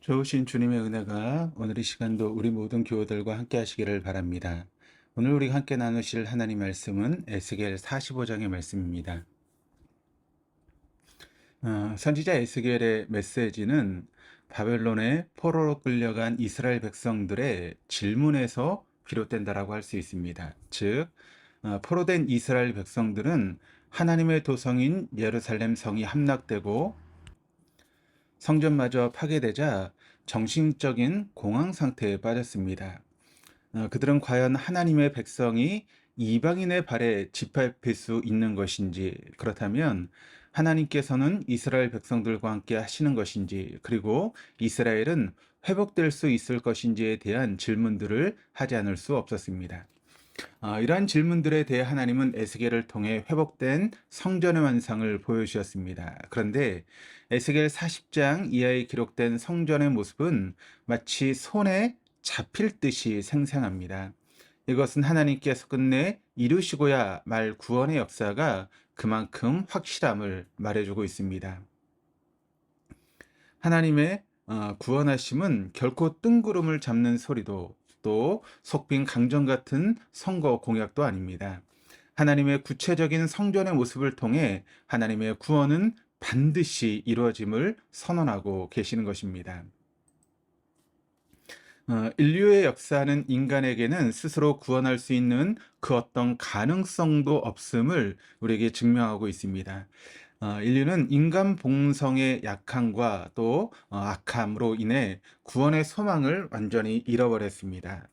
좋으신 주님의 은혜가 오늘 이 시간도 우리 모든 교우들과 함께 하시기를 바랍니다. 오늘 우리가 함께 나누실 하나님 말씀은 에스겔 45장의 말씀입니다. 선지자 에스겔의 메시지는 바벨론의 포로로 끌려간 이스라엘 백성들의 질문에서 비롯된다라고 할 수 있습니다. 즉, 포로된 이스라엘 백성들은 하나님의 도성인 예루살렘 성이 함락되고 성전마저 파괴되자 정신적인 공황 상태에 빠졌습니다. 그들은 과연 하나님의 백성이 이방인의 발에 짓밟힐 수 있는 것인지, 그렇다면 하나님께서는 이스라엘 백성들과 함께 하시는 것인지, 그리고 이스라엘은 회복될 수 있을 것인지에 대한 질문들을 하지 않을 수 없었습니다. 이러한 질문들에 대해 하나님은 에스겔을 통해 회복된 성전의 완성을 보여주셨습니다. 그런데 에스겔 40장 이하에 기록된 성전의 모습은 마치 손에 잡힐 듯이 생생합니다. 이것은 하나님께서 끝내 이루시고야 말 구원의 역사가 그만큼 확실함을 말해주고 있습니다. 하나님의 구원하심은 결코 뜬구름을 잡는 소리도 또 속빈 강정 같은 선거 공약도 아닙니다. 하나님의 구체적인 성전의 모습을 통해 하나님의 구원은 반드시 이루어짐을 선언하고 계시는 것입니다. 인류의 역사는 인간에게는 스스로 구원할 수 있는 그 어떤 가능성도 없음을 우리에게 증명하고 있습니다. 인류는 인간 본성의 약함과 또 악함으로 인해 구원의 소망을 완전히 잃어버렸습니다.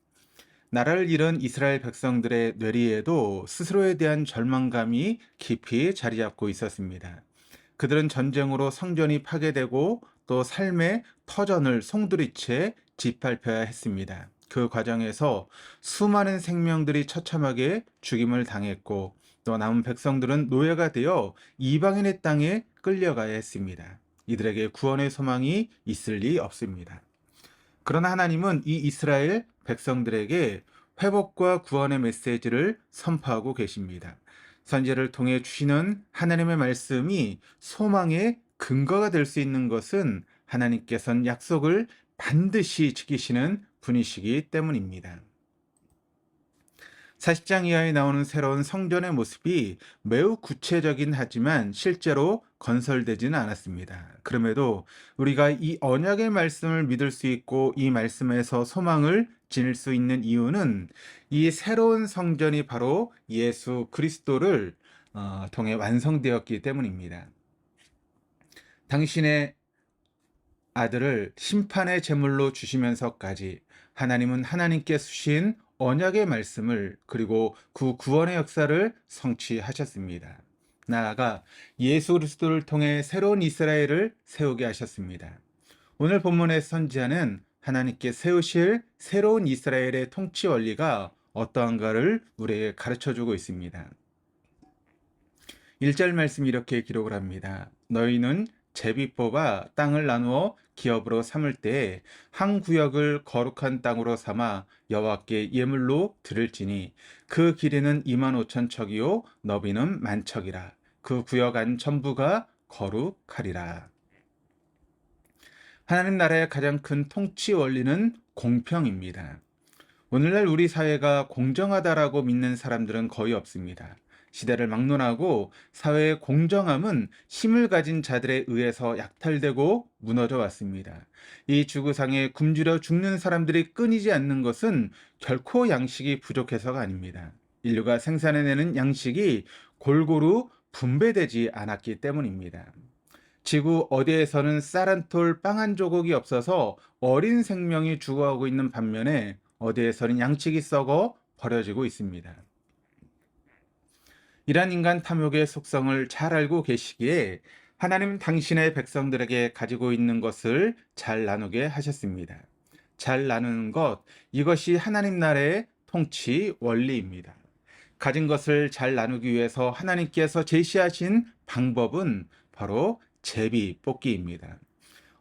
나라를 잃은 이스라엘 백성들의 뇌리에도 스스로에 대한 절망감이 깊이 자리 잡고 있었습니다. 그들은 전쟁으로 성전이 파괴되고 또 삶의 터전을 송두리째 짓밟혀야 했습니다. 그 과정에서 수많은 생명들이 처참하게 죽임을 당했고 또 남은 백성들은 노예가 되어 이방인의 땅에 끌려가야 했습니다. 이들에게 구원의 소망이 있을 리 없습니다. 그러나 하나님은 이 이스라엘 백성들에게 회복과 구원의 메시지를 선포하고 계십니다. 선지자를 통해 주시는 하나님의 말씀이 소망의 근거가 될 수 있는 것은 하나님께서는 약속을 반드시 지키시는 분이시기 때문입니다. 40장 이하에 나오는 새로운 성전의 모습이 매우 구체적이긴 하지만 실제로 건설되지는 않았습니다. 그럼에도 우리가 이 언약의 말씀을 믿을 수 있고 이 말씀에서 소망을 지닐 수 있는 이유는 이 새로운 성전이 바로 예수 그리스도를 통해 완성되었기 때문입니다. 당신의 아들을 심판의 제물로 주시면서까지 하나님은 하나님께 주신 언약의 말씀을 그리고 그 구원의 역사를 성취하셨습니다. 나아가 예수 그리스도를 통해 새로운 이스라엘을 세우게 하셨습니다. 오늘 본문의 선지자는 하나님께 세우실 새로운 이스라엘의 통치 원리가 어떠한가를 우리에게 가르쳐주고 있습니다. 1절 말씀 이렇게 기록을 합니다. 너희는 제비 뽑아 땅을 나누어 기업으로 삼을 때에 한 구역을 거룩한 땅으로 삼아 여호와께 예물로 드릴지니 그 길이는 25,000척이요 너비는 10,000척이라. 그 구역 안 전부가 거룩하리라. 하나님 나라의 가장 큰 통치 원리는 공평입니다. 오늘날 우리 사회가 공정하다라고 믿는 사람들은 거의 없습니다. 시대를 막론하고 사회의 공정함은 힘을 가진 자들에 의해서 약탈되고 무너져 왔습니다. 이 지구상에 굶주려 죽는 사람들이 끊이지 않는 것은 결코 양식이 부족해서가 아닙니다. 인류가 생산해내는 양식이 골고루 분배되지 않았기 때문입니다. 지구 어디에서는 쌀 한 톨 빵 한 조각이 없어서 어린 생명이 죽어가고 있는 반면에 어디에서는 양식이 썩어 버려지고 있습니다. 이러한 인간 탐욕의 속성을 잘 알고 계시기에 하나님은 당신의 백성들에게 가지고 있는 것을 잘 나누게 하셨습니다. 잘 나누는 것, 이것이 하나님 나라의 통치 원리입니다. 가진 것을 잘 나누기 위해서 하나님께서 제시하신 방법은 바로 제비 뽑기입니다.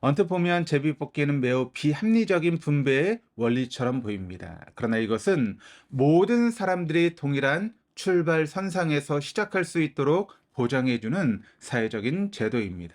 언뜻 보면 제비 뽑기는 매우 비합리적인 분배의 원리처럼 보입니다. 그러나 이것은 모든 사람들이 동일한 출발 선상에서 시작할 수 있도록 보장해주는 사회적인 제도입니다.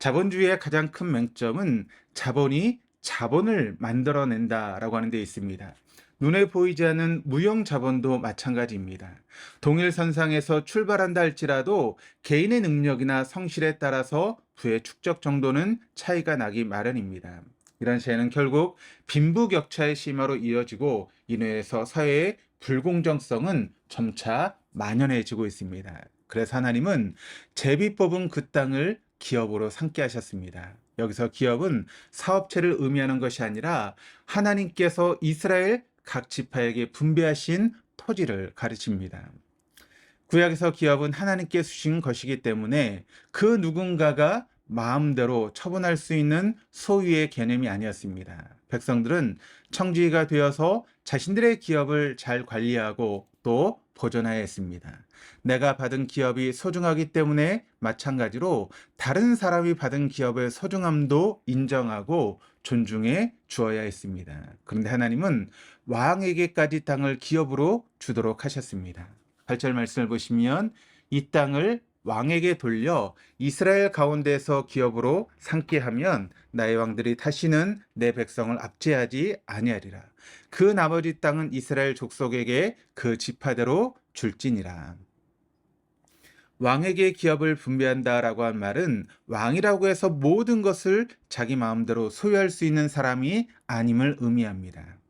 자본주의의 가장 큰 맹점은 자본이 자본을 만들어낸다라고 하는 데 있습니다. 눈에 보이지 않는 무형 자본도 마찬가지입니다. 동일선상에서 출발한다 할지라도 개인의 능력이나 성실에 따라서 부의 축적 정도는 차이가 나기 마련입니다. 이런 시에는 결국 빈부격차의 심화로 이어지고 이뇌에서 사회의 불공정성은 점차 만연해지고 있습니다. 그래서 하나님은 제비 뽑은 그 땅을 기업으로 삼게 하셨습니다. 여기서 기업은 사업체를 의미하는 것이 아니라 하나님께서 이스라엘 각 지파에게 분배하신 토지를 가르칩니다. 구약에서 기업은 하나님께 주신 것이기 때문에 그 누군가가 마음대로 처분할 수 있는 소유의 개념이 아니었습니다. 백성들은 청지기가 되어서 자신들의 기업을 잘 관리하고 또 보존해야 했습니다. 내가 받은 기업이 소중하기 때문에 마찬가지로 다른 사람이 받은 기업의 소중함도 인정하고 존중해 주어야 했습니다. 그런데 하나님은 왕에게까지 땅을 기업으로 주도록 하셨습니다. 8절 말씀을 보시면 이 땅을 왕에게 돌려 이스라엘 가운데서 기업으로 삼게 하면 나의 왕들이 다시는 내 백성을 압제하지 아니하리라. 그 나머지 땅은 이스라엘 족속에게 그 지파대로 줄지니라. 왕에게 기업을 분배한다라고 한 말은 왕이라고 해서 모든 것을 자기 마음대로 소유할 수 있는 사람이 아님을 의미합니다.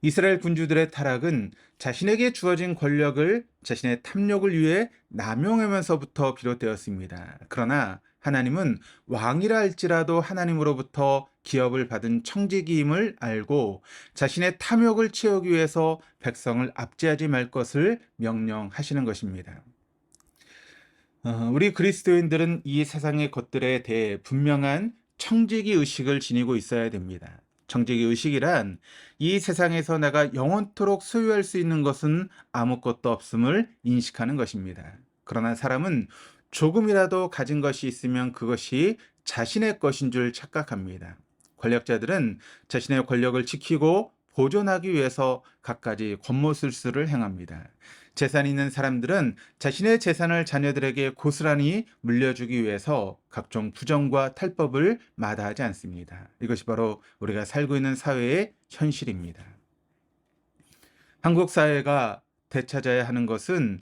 이스라엘 군주들의 타락은 자신에게 주어진 권력을 자신의 탐욕을 위해 남용하면서부터 비롯되었습니다. 그러나 하나님은 왕이라 할지라도 하나님으로부터 기업을 받은 청지기임을 알고 자신의 탐욕을 채우기 위해서 백성을 압제하지 말 것을 명령하시는 것입니다. 우리 그리스도인들은 이 세상의 것들에 대해 분명한 청지기 의식을 지니고 있어야 됩니다. 청지기 의식이란 이 세상에서 내가 영원토록 소유할 수 있는 것은 아무것도 없음을 인식하는 것입니다. 그러나 사람은 조금이라도 가진 것이 있으면 그것이 자신의 것인 줄 착각합니다. 권력자들은 자신의 권력을 지키고 보존하기 위해서 갖가지 권모술수를 행합니다. 재산이 있는 사람들은 자신의 재산을 자녀들에게 고스란히 물려주기 위해서 각종 부정과 탈법을 마다하지 않습니다. 이것이 바로 우리가 살고 있는 사회의 현실입니다. 한국 사회가 되찾아야 하는 것은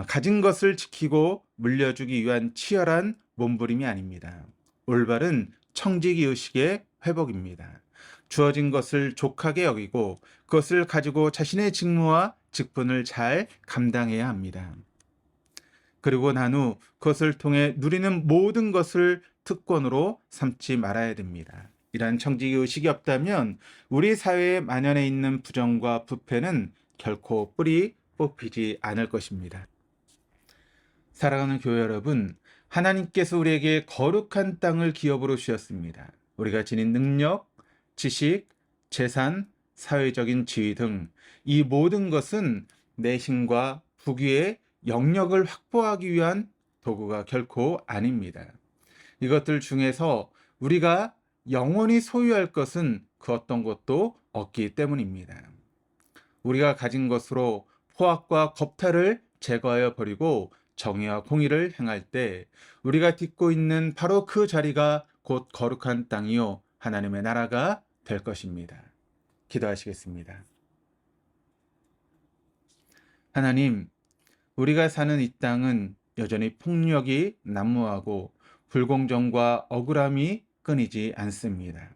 가진 것을 지키고 물려주기 위한 치열한 몸부림이 아닙니다. 올바른 청지기 의식의 회복입니다. 주어진 것을 족하게 여기고 그것을 가지고 자신의 직무와 직분을 잘 감당해야 합니다. 그리고 난 후 그것을 통해 누리는 모든 것을 특권으로 삼지 말아야 됩니다. 이러한 청지기 의식이 없다면 우리 사회에 만연해 있는 부정과 부패는 결코 뿌리 뽑히지 않을 것입니다. 사랑하는 교회 여러분, 하나님께서 우리에게 거룩한 땅을 기업으로 주셨습니다. 우리가 지닌 능력, 지식, 재산, 사회적인 지위 등 이 모든 것은 내 힘과 부귀의 영역을 확보하기 위한 도구가 결코 아닙니다. 이것들 중에서 우리가 영원히 소유할 것은 그 어떤 것도 없기 때문입니다. 우리가 가진 것으로 포악과 겁탈을 제거하여 버리고 정의와 공의를 행할 때 우리가 딛고 있는 바로 그 자리가 곧 거룩한 땅이요 하나님의 나라가 될 것입니다. 기도하시겠습니다. 하나님, 우리가 사는 이 땅은 여전히 폭력이 난무하고 불공정과 억울함이 끊이지 않습니다.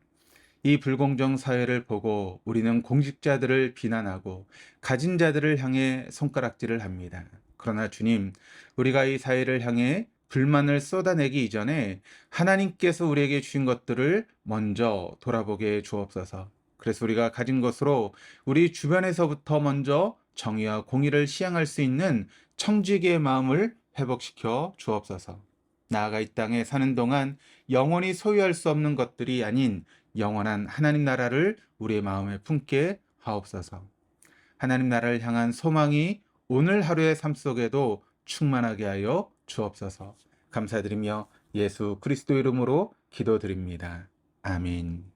이 불공정 사회를 보고 우리는 공직자들을 비난하고 가진 자들을 향해 손가락질을 합니다. 그러나 주님, 우리가 이 사회를 향해 불만을 쏟아내기 이전에 하나님께서 우리에게 주신 것들을 먼저 돌아보게 해 주옵소서. 그래서 우리가 가진 것으로 우리 주변에서부터 먼저 정의와 공의를 시행할 수 있는 청지기의 마음을 회복시켜 주옵소서. 나아가 이 땅에 사는 동안 영원히 소유할 수 없는 것들이 아닌 영원한 하나님 나라를 우리의 마음에 품게 하옵소서. 하나님 나라를 향한 소망이 오늘 하루의 삶 속에도 충만하게 하여 주옵소서. 감사드리며 예수 그리스도 이름으로 기도드립니다. 아멘.